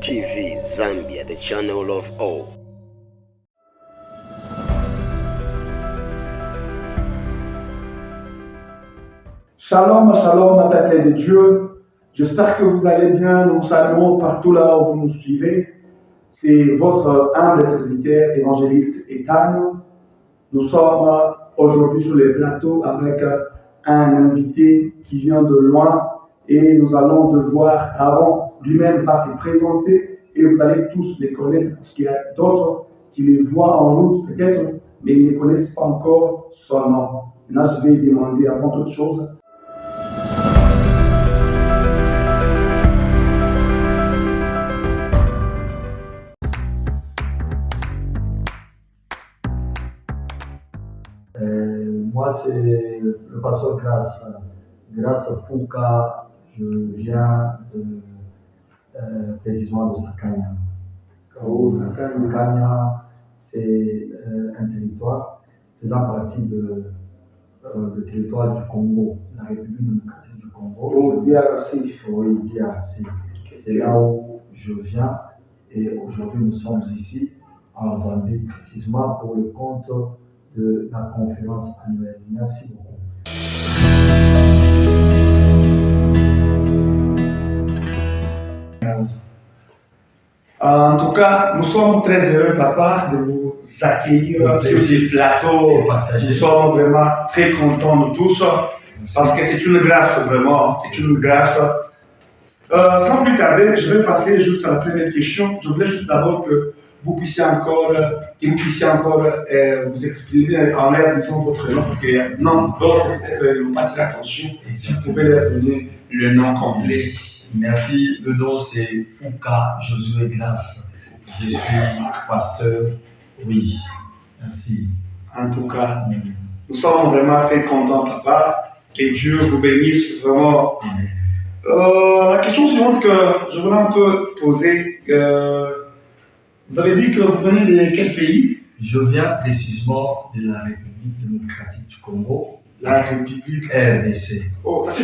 TV Zambia, the channel of all. Shalom, shalom, ma peuple de Dieu. J'espère que vous allez bien. Nous vous saluons partout là où vous nous suivez. C'est votre humble serviteur évangéliste Ethan. Nous sommes aujourd'hui sur le plateau avec un invité qui vient de loin et nous allons devoir, avant lui-même va se présenter et vous allez tous les connaître parce qu'il y a d'autres qui les voient en route peut-être, mais ils ne connaissent pas encore son nom. Maintenant, je vais demander avant toute chose. Moi, c'est le pasteur Grâce Fouka. Je viens précisément de Sakanya. Sakanya, c'est un territoire faisant partie du territoire du Congo, la République démocratique du Congo. Oh, DRC. Oui, DRC. C'est là où je viens et aujourd'hui nous sommes ici en Zambie, précisément pour le compte de la conférence annuelle. Merci beaucoup. En tout cas, nous sommes très heureux, papa, de vous accueillir sur ce plateau. Nous sommes vraiment très contents de tous parce que c'est une grâce, vraiment, c'est une grâce. Sans plus tarder, je vais passer juste à la première question. Je voulais juste d'abord que vous puissiez encore vous exprimer en l'air disant votre nom, parce que non, d'autres peut-être ne vont pas tirer attention. Si vous pouvez leur donner le nom complet. Merci. Le nom c'est Fouka Josué Grâce. Je suis pasteur. Oui. Merci. En tout cas, nous sommes vraiment très contents, papa. Que Dieu vous bénisse vraiment. La question suivante que je voudrais un peu poser, vous avez dit que vous venez de quel pays? Je viens précisément de la République démocratique du Congo. La République RDC. Oh, ça se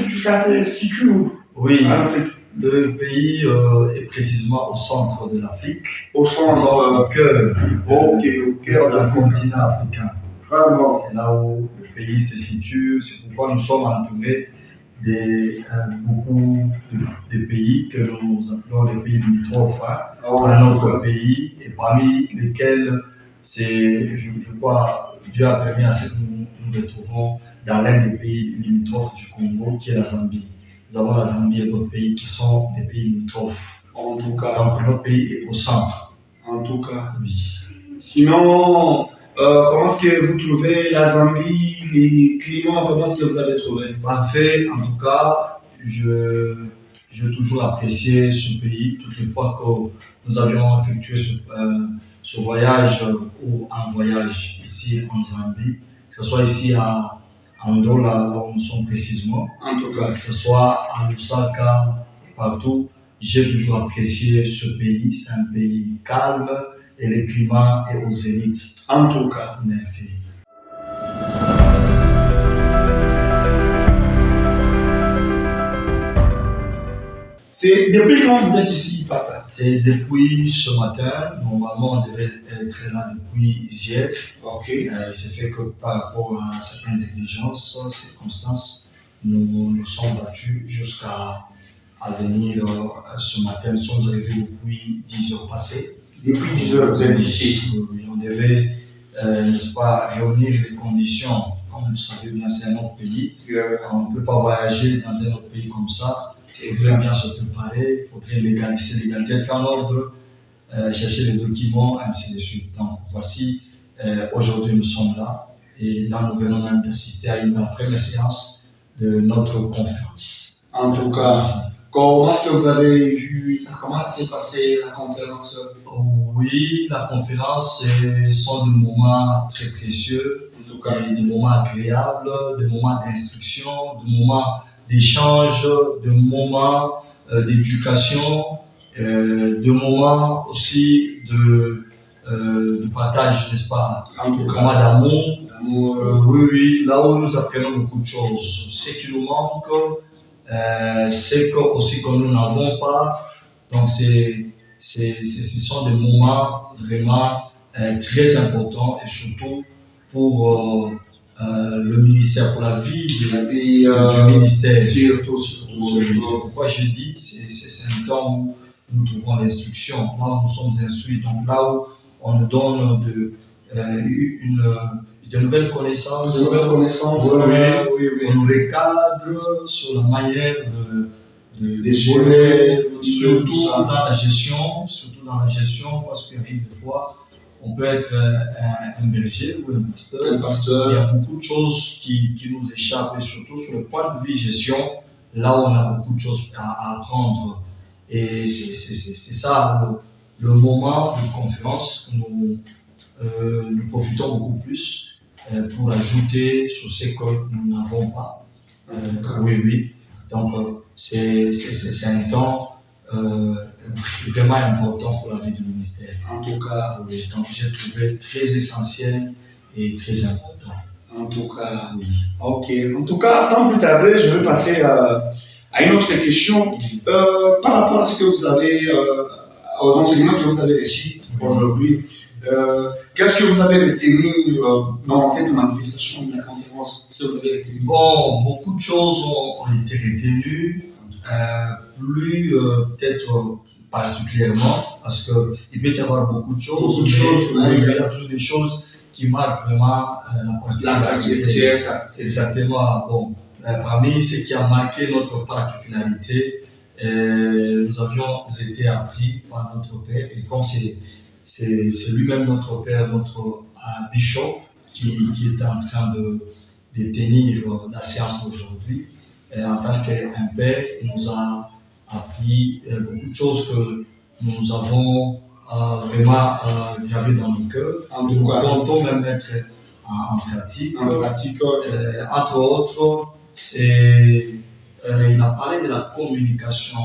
situe où? Oui, en Afrique. Le pays est précisément au centre de l'Afrique. Au centre, au cœur au cœur du continent africain. Vraiment. C'est là où le pays se situe. C'est pourquoi nous sommes entourés de beaucoup de pays que nous appelons les pays limitrophes à notre pays, et parmi lesquels je crois Dieu a permis à ce que nous nous retrouvons dans l'un des pays limitrophes du Congo, qui est la Zambie. Nous avons la Zambie et d'autres pays qui sont des pays limitrophes. En tout cas. Donc notre pays est au centre. En tout cas. Oui. Sinon, comment est-ce que vous trouvez la Zambie, les climats, comment est-ce que vous avez trouvé? Parfait. En tout cas, j'ai toujours apprécié ce pays. Toutes les fois que nous avions effectué ce voyage ou un voyage ici en Zambie, que ce soit ici à Andola, là où nous sommes précisément, en tout cas, que ce soit à Lusaka, partout, j'ai toujours apprécié ce pays. C'est un pays calme et le climat est au zénith. En tout cas, merci. C'est depuis quand vous êtes ici, pasteur? C'est depuis ce matin. Normalement, on devait être là depuis hier. Ok. Il s'est fait que par rapport à certaines exigences, circonstances, nous nous sommes battus jusqu'à venir ce matin. Nous sommes arrivés depuis 10 heures passées. Depuis 10 heures, vous êtes ici? Oui, on devait, n'est-ce pas, réunir les conditions. Comme vous savez bien, c'est un autre pays. On ne peut pas voyager dans un autre pays comme ça. Il faudrait bien se préparer, il faudrait légaliser, être en ordre, chercher les documents, ainsi de suite. Donc voici, aujourd'hui nous sommes là et là nous venons même d'assister à une première séance de notre conférence. En tout cas, comment est-ce que vous avez vu ça? Comment ça s'est passé la conférence? Oui, la conférence sont des moments très précieux, en tout cas, des moments agréables, des moments d'instruction, des moments d'échange, de moments d'éducation, de moments aussi de partage, n'est-ce pas? En tout cas, d'amour. Oui, là où nous apprenons beaucoup de choses. Ce qui nous manque, c'est aussi que nous n'avons pas. Donc c'est ce sont des moments vraiment très importants et surtout pour le ministère, pour la vie du ministère. Surtout. Oui, c'est pourquoi j'ai dit, c'est un temps où nous trouvons l'instruction, là où nous sommes instruits, donc là où on nous donne de nouvelles connaissances, De nouvelles connaissances, on nous recadre sur la manière de gérer, surtout dans la gestion, parce qu'il arrive des fois, on peut être un berger ou un pasteur. Il y a beaucoup de choses qui nous échappent, et surtout sur le point de vue gestion, là où on a beaucoup de choses à apprendre. Et c'est ça le moment de conférence que nous profitons beaucoup plus pour ajouter sur ce que nous n'avons pas. Oui. Donc, c'est un temps vraiment important pour la vie du ministère. En tout cas, oui, donc j'ai trouvé très essentiel et très important. En tout cas, oui. Ok. En tout cas, sans plus tarder, je vais passer à une autre question. Par rapport à ce que vous avez, aux enseignements que vous avez reçus aujourd'hui, qu'est-ce que vous avez retenu dans cette manifestation de la conférence? Qu'est-ce que vous avez retenu? Bon, beaucoup de choses ont été retenues, plus peut-être particulièrement, parce qu'il peut y avoir beaucoup de choses, il y a toujours des choses qui marquent vraiment la particularité. Exactement. Bon, parmi ce qui a marqué notre particularité, nous avions été appris par notre Père, et comme c'est lui-même notre Père, notre bishop, qui est en train de tenir la séance d'aujourd'hui, en tant qu'un père, il nous a appris beaucoup de choses que nous avons vraiment gravées dans nos cœurs, que nous comptons même mettre en pratique. Entre autres, il a parlé de la communication.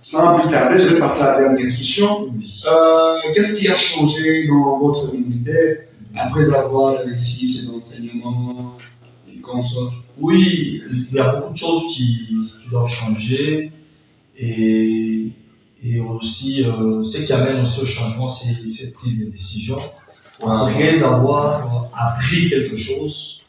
Sans plus tarder, je vais passer à la dernière question. Qu'est-ce qui a changé dans votre ministère après avoir reçu ces enseignements et consorts? Oui, il y a beaucoup de choses qui doivent changer, et aussi ce qui amène aussi au changement, c'est cette prise de décision. Après avoir appris quelque chose,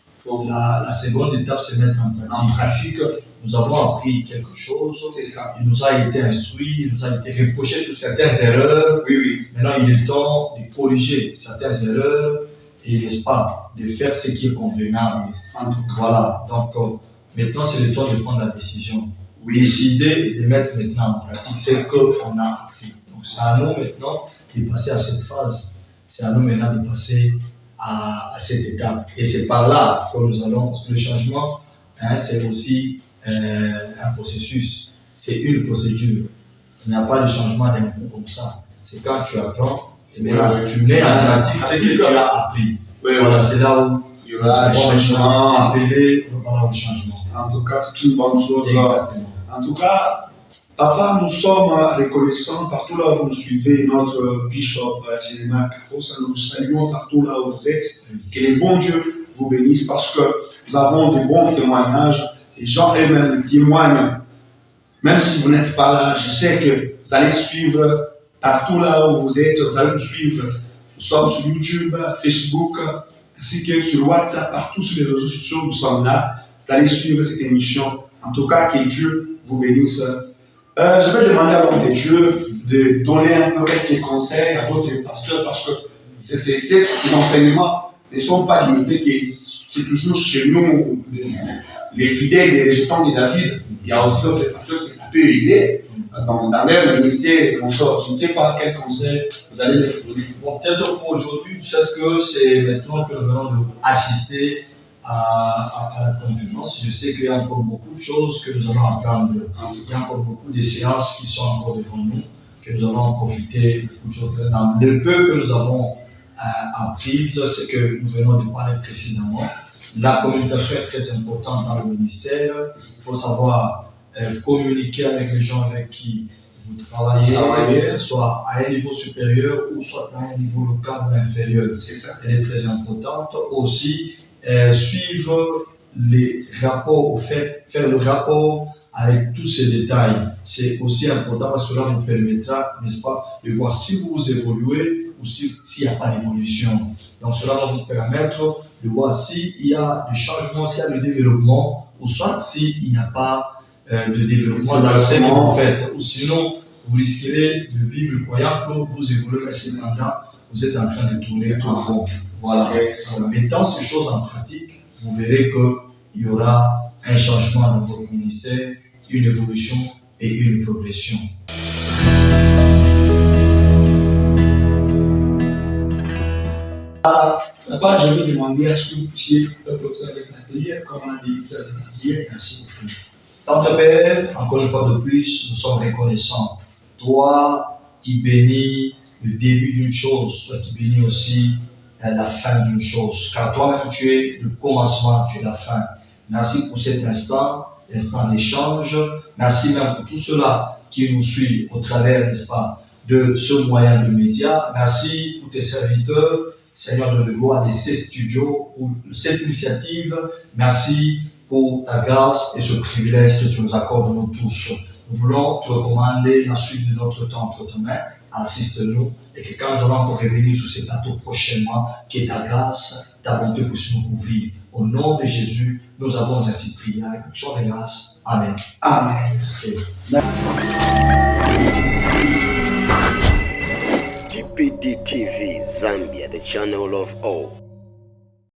la seconde étape, c'est mettre en pratique. Nous avons appris quelque chose, c'est ça. Il nous a été instruit, il nous a été reproché sur certaines erreurs. Oui. Maintenant, il est temps de corriger certaines erreurs et, n'est-ce pas, de faire ce qui est convenable. Voilà, donc maintenant, c'est le temps de prendre la décision. Décider et de mettre maintenant en pratique ce qu'on a appris. Donc, c'est à nous maintenant de passer à cette phase. C'est à nous maintenant de passer à cette étape. Et c'est par là que nous allons, parce que le changement, c'est aussi un processus, c'est une procédure. Il n'y a pas de changement d'un coup comme ça. C'est quand tu apprends, et maintenant tu mets en pratique ce que tu as appris. Voilà, c'est là où il y aura un changement. Appelé au changement. En tout cas, c'est une bonne chose. Exactement. En tout cas, papa, nous sommes reconnaissants partout là où vous nous suivez, notre bishop Jérémie Carros, nous vous saluons partout là où vous êtes. Que les bons dieux vous bénissent, parce que nous avons de bons témoignages. Les gens eux-mêmes témoignent. Même si vous n'êtes pas là, je sais que vous allez suivre partout là où vous êtes, vous allez nous suivre. Nous sommes sur YouTube, Facebook, ainsi que sur WhatsApp, partout sur les réseaux sociaux, nous sommes là. Vous allez suivre cette émission. En tout cas, que Dieu vous bénisse. Je vais demander à l'homme de Dieu de donner un peu quelques conseils à d'autres pasteurs, parce que ces enseignements ne sont pas limités, que c'est toujours chez nous, les fidèles, les rejetants de David. Il y a aussi d'autres pasteurs que ça peut aider dans leur ministère, consorts. Je ne sais pas quel conseil vous allez leur donner. Bon, peut-être pour aujourd'hui, du fait que c'est maintenant que nous venons d'assister à la conférence. Je sais qu'il y a encore beaucoup de choses que nous allons apprendre. Il y a encore beaucoup de séances qui sont encore devant nous, que nous allons en profiter. Beaucoup de choses. Dans le peu que nous avons appris, c'est que nous venons de parler précédemment. La communication est très importante dans le ministère. Il faut savoir communiquer avec les gens avec qui vous travaillez, que ce soit à un niveau supérieur ou soit à un niveau local ou inférieur. C'est ça. Elle est très importante. Aussi, suivre les rapports, faire le rapport avec tous ces détails. C'est aussi important parce que cela vous permettra, n'est-ce pas, de voir si vous évoluez ou s'il n'y a pas d'évolution. Donc cela va vous permettre de voir s'il y a du changement, s'il y a du développement, ou soit s'il n'y a pas de développement dans ce que vous faites. Ou sinon, vous risquerez de vivre croyant que vous évoluez, mais cependant, vous êtes en train de tourner en rond. Voilà. En mettant ces choses en pratique, vous verrez qu'il y aura un changement dans votre ministère, une évolution et une progression. D'abord, je vais demander à ce que vous puissiez observer l'atelier, comment débuter l'atelier, ainsi de suite. Tante Père, encore une fois de plus, nous sommes reconnaissants. Toi qui bénis le début d'une chose, toi qui bénis aussi la fin d'une chose. Car toi-même, tu es le commencement, tu es la fin. Merci pour cet instant d'échange. Merci même pour tout cela qui nous suit au travers, n'est-ce pas, de ce moyen de média. Merci pour tes serviteurs, Seigneur Dieu de gloire, de ces studios, pour cette initiative. Merci pour ta grâce et ce privilège que tu nous accordes nous tous. Nous voulons te recommander la suite de notre temps entre tes mains. Assiste-nous et que quand nous allons encore revenir sur ces plateaux prochainement, que ta grâce, ta bonté puisse nous couvrir. Au nom de Jésus, nous avons ainsi prié avec une chose de grâce. Amen. Amen. Okay. TPD TV Zambia, the channel of all.